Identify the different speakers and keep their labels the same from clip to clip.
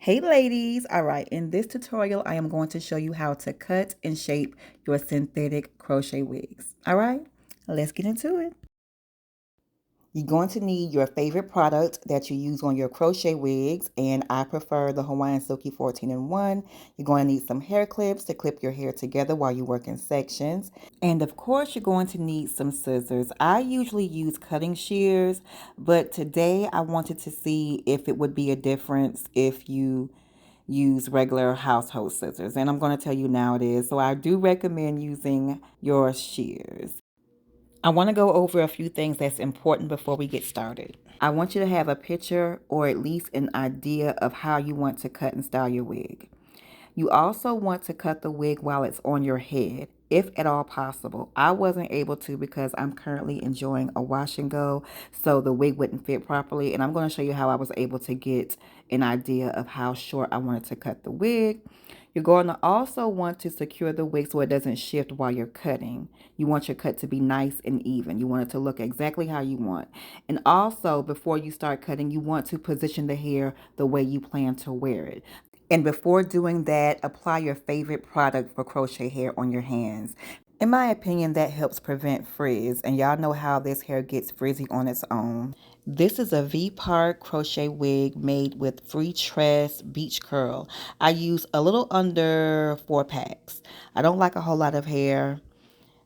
Speaker 1: Hey ladies, all right, in this tutorial I am going to show you how to cut and shape your synthetic crochet wigs. All right, let's get into it. You're going to need your favorite product that you use on your crochet wigs, and I prefer the Hawaiian Silky 14-in-1. You're going to need some hair clips to clip your hair together while you work in sections. And of course, you're going to need some scissors. I usually use cutting shears, but today I wanted to see if it would be a difference if you use regular household scissors. And I'm going to tell you now it is. So I do recommend using your shears. I want to go over a few things that's important before we get started. I want you to have a picture or at least an idea of how you want to cut and style your wig. You also want to cut the wig while it's on your head, if at all possible. I wasn't able to because I'm currently enjoying a wash and go, so the wig wouldn't fit properly. And I'm going to show you how I was able to get an idea of how short I wanted to cut the wig. You're going to also want to secure the wig so it doesn't shift while you're cutting. You want your cut to be nice and even. You want it to look exactly how you want. And also, before you start cutting, you want to position the hair the way you plan to wear it. And before doing that, apply your favorite product for crochet hair on your hands. In my opinion, that helps prevent frizz, and y'all know how this hair gets frizzy on its own. This is a V-part crochet wig made with free tress beach curl. I use a little under 4 packs. I don't like a whole lot of hair,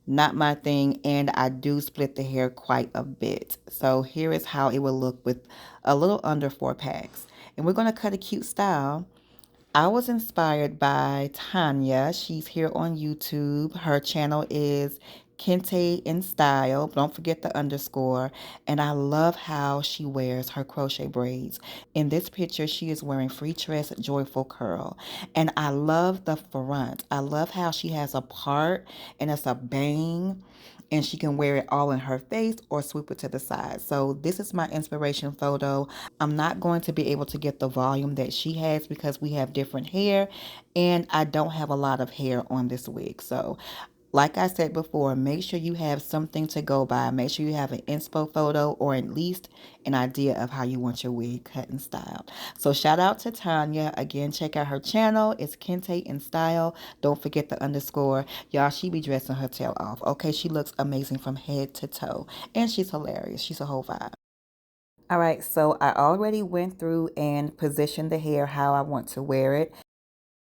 Speaker 1: not my thing, and I do split the hair quite a bit. So here is how it will look with a little under 4 packs. And we're going to cut a cute style. I was inspired by Tanya. She's here on YouTube. Her channel is Kente in Style. Don't forget the underscore. And I love how she wears her crochet braids. In this picture, she is wearing free tress joyful curl. And I love the front. I love how she has a part and it's a bang, and she can wear it all in her face or swoop it to the side. So this is my inspiration photo. I'm not going to be able to get the volume that she has because we have different hair and I don't have a lot of hair on this wig. So like I said before, make sure you have something to go by. Make sure you have an inspo photo or at least an idea of how you want your wig cut and styled. So shout out to Tanya. Again, check out her channel. It's Kente in Style. Don't forget the underscore. Y'all, she be dressing her tail off. Okay, she looks amazing from head to toe. And she's hilarious. She's a whole vibe. All right, so I already went through and positioned the hair how I want to wear it.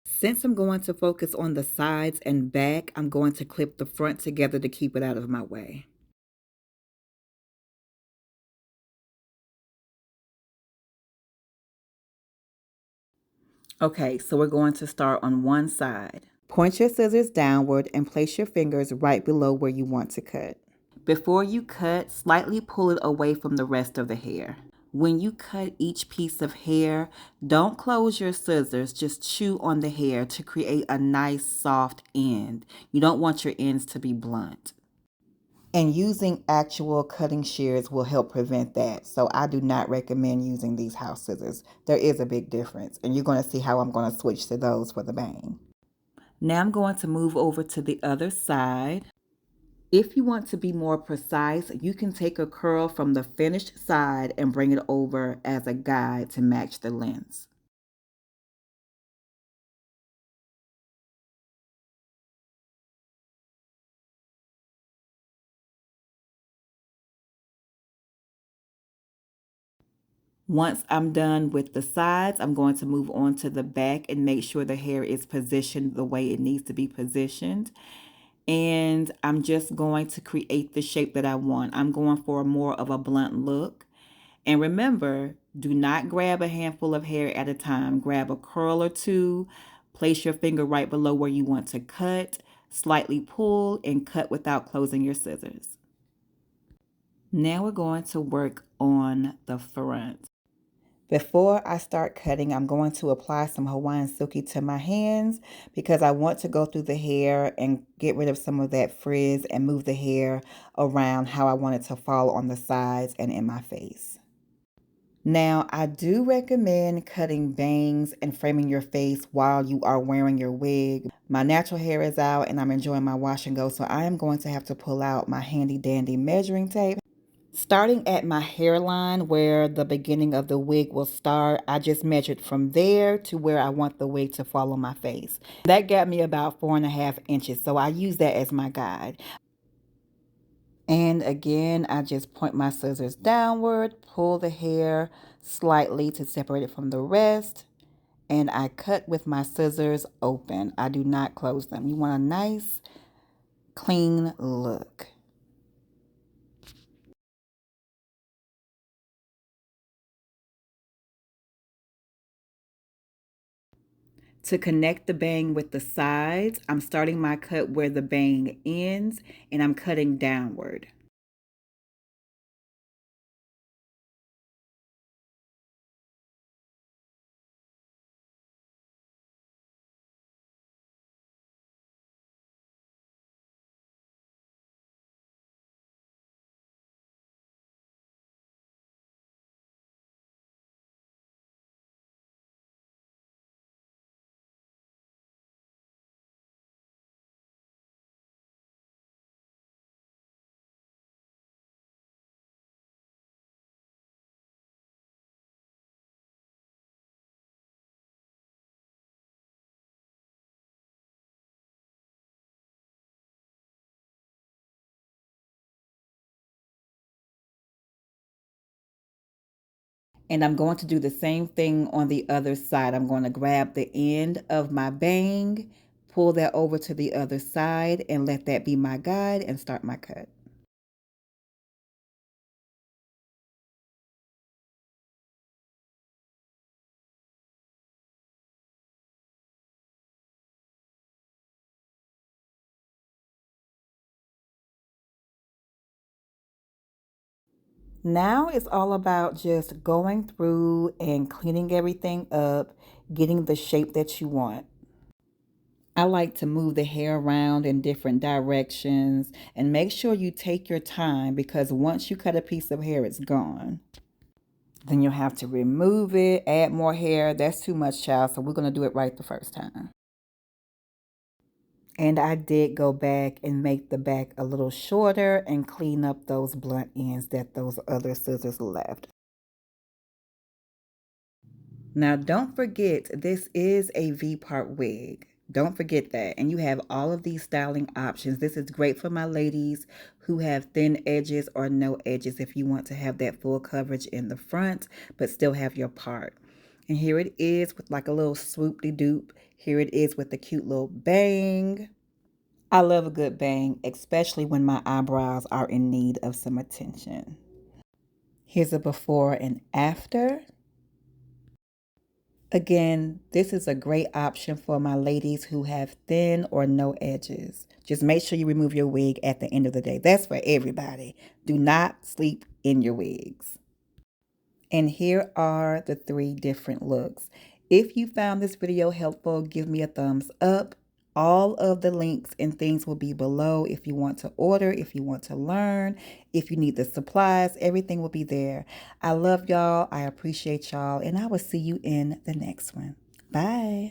Speaker 1: Since I'm going to focus on the sides and back, I'm going to clip the front together to keep it out of my way. Okay, so we're going to start on one side. Point your scissors downward and place your fingers right below where you want to cut. Before you cut, slightly pull it away from the rest of the hair. When you cut each piece of hair, don't close your scissors, just chew on the hair to create a nice soft end. You don't want your ends to be blunt. And using actual cutting shears will help prevent that. So I do not recommend using these house scissors. There is a big difference, and you're going to see how I'm going to switch to those for the bang. Now I'm going to move over to the other side. If you want to be more precise, you can take a curl from the finished side and bring it over as a guide to match the lengths. Once I'm done with the sides, I'm going to move on to the back and make sure the hair is positioned the way it needs to be positioned. And I'm just going to create the shape that I want. I'm going for more of a blunt look. And remember, do not grab a handful of hair at a time. Grab a curl or two, place your finger right below where you want to cut, slightly pull, and cut without closing your scissors. Now we're going to work on the front. Before I start cutting, I'm going to apply some Hawaiian Silky to my hands because I want to go through the hair and get rid of some of that frizz and move the hair around how I want it to fall on the sides and in my face. Now, I do recommend cutting bangs and framing your face while you are wearing your wig. My natural hair is out and I'm enjoying my wash and go, so I am going to have to pull out my handy dandy measuring tape. Starting at my hairline where the beginning of the wig will start, I just measured from there to where I want the wig to fall on my face. That got me about 4.5 inches, so I use that as my guide. And again, I just point my scissors downward, pull the hair slightly to separate it from the rest, and I cut with my scissors open. I do not close them. You want a nice, clean look. To connect the bang with the sides, I'm starting my cut where the bang ends and I'm cutting downward. And I'm going to do the same thing on the other side. I'm going to grab the end of my bang, pull that over to the other side, and let that be my guide and start my cut. Now it's all about just going through and cleaning everything up, getting the shape that you want. I like to move the hair around in different directions and make sure you take your time because once you cut a piece of hair, it's gone. Then you'll have to remove it, add more hair. That's too much, child, so we're going to do it right the first time. And I did go back and make the back a little shorter and clean up those blunt ends that those other scissors left. Now, don't forget, this is a V-part wig. Don't forget that. And you have all of these styling options. This is great for my ladies who have thin edges or no edges if you want to have that full coverage in the front, but still have your part. And here it is with like a little swoop-de-doop. Here it is with the cute little bang. I love a good bang, especially when my eyebrows are in need of some attention. Here's a before and after. Again, this is a great option for my ladies who have thin or no edges. Just make sure you remove your wig at the end of the day. That's for everybody. Do not sleep in your wigs. And here are the 3 different looks. If you found this video helpful, give me a thumbs up. All of the links and things will be below if you want to order, if you want to learn, if you need the supplies, everything will be there. I love y'all. I appreciate y'all, and I will see you in the next one. Bye.